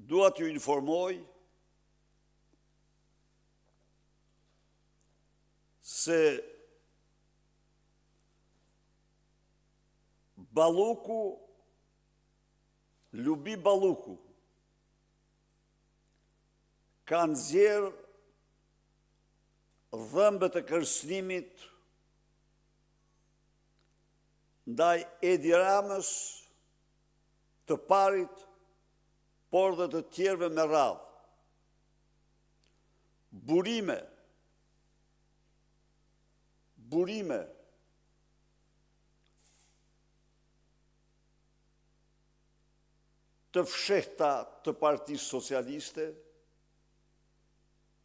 Dua t'ju informoj se Lubi Balluku ka nxjerrë dhëmbët e kërcënimit ndaj Edi Ramës, të parit, por dhe të tjerëve me radhë. Burime të fshehta të Partisë Socialiste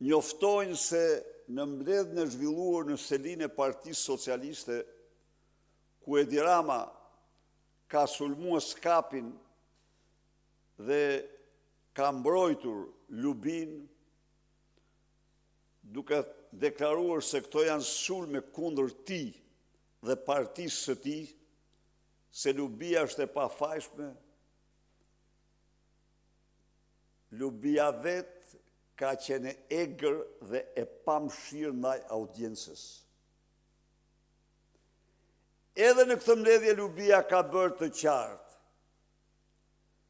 njoftojnë se në mbledhjen e zhvilluar në selinë e Partisë Socialiste, ku Edi Rama ka sulmuar skapin dhe ka mbrojtur Lubin, duke deklaruar se këto janë sulme kundër tij dhe partisë së tij, se Lubia është e pafajshme. Lubia vetë ka qenë egër dhe e pamshirë ndaj audiencës. Edhe në këtë mbledhje Lubia ka bërë të qartë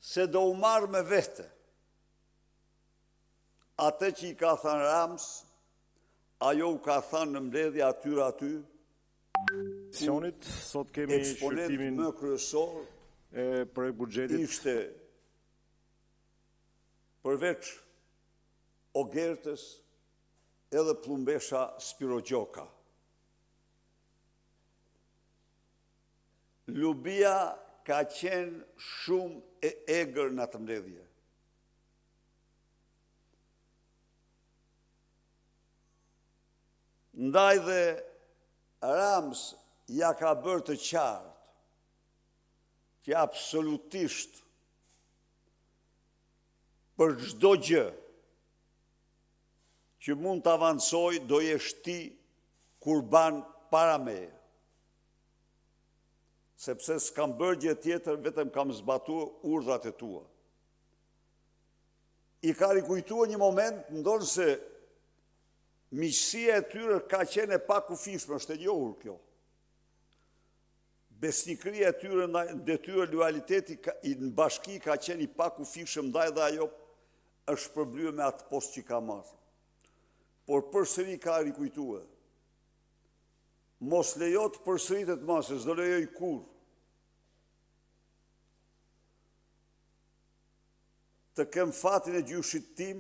se do u marrë me vete atë që i ka thënë Rams, ajo u ka thënë në mbledhje aty. Sot kemi eksponent më kryesor e projekt buxhetit ishte përveç Ogertës edhe Plumbesha Spiro Gjoka. Lubia ka qenë shumë e egër në atë mbledhje. Ndaj dhe Rams ja ka bërë të qartë që absolutisht për çdo gjë që mund të avancoj, do jesh ti kurban para meje. Sepse s'kam bërë gjë tjetër, vetëm kam zbatuar urdhrat e tua. I ka rikujtuar një moment, ndonë se miqësia e tyre ka qenë e pakufishme, është e njohur kjo. Besnikëria e tyre ndaj tyre, lojaliteti në bashki ka qenë i pakufishëm ndaj dhe ajo është përblyer me atë post që ka marrë. Por përsëri ka rikujtuar. Mos lejo të përsëritet më, se s'do lejoj kur të kem fatin e gjyshit tim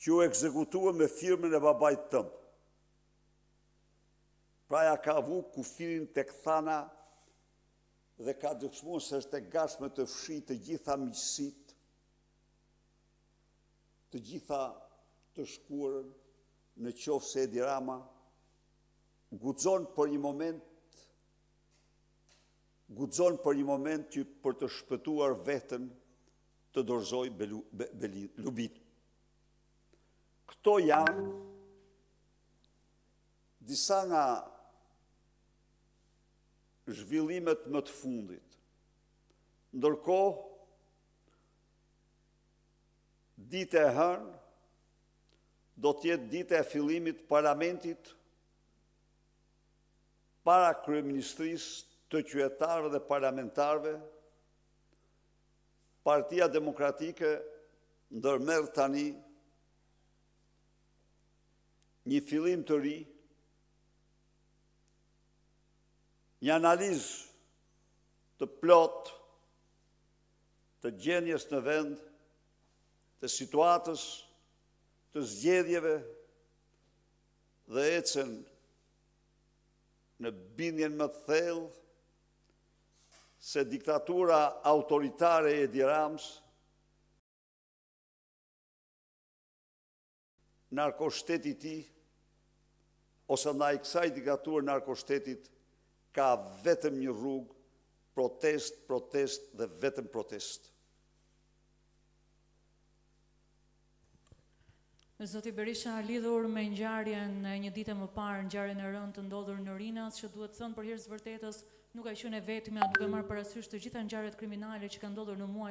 që u ekzekutua me firmën e babait tëm. Pra ja ka vu kufirin tek thana dhe ka dëshmuar se është e gatshme të fshijë të gjitha miqësitë, të gjitha të shkuarën, në qoftë se Edi Rama guxon për një moment që për të shpëtuar veten të dorëzoj Lubin. Këto janë disa nga zhvillimet më të fundit. Ndërkohë, dita e hënë do t'jetë dita e fillimit parlamentit para kryeministrisë, të qytetarëve dhe parlamentarëve. Partia Demokratike ndërmerr tani një fillim të ri, një analizë të plotë të gjendjes në vend, të situatës, të zgjedhjeve dhe ecën në bindjen më të thellë se diktatura autoritare e Edi Ramës, narkoshteti i tij, ose ndaj kësaj diktature narkoshtetit, ka vetëm një rrugë, protest dhe vetëm protest. Zoti Berisha, lidhur me ngjarjen e një dite më parë, ngjarjen e rëndë të ndodhur në Rinas, që duhet thënë për hir të vërtetës nuk ka qenë e vetmja, duke marrë parasysh të gjitha ngjarjet kriminale që kanë ndodhur në muaj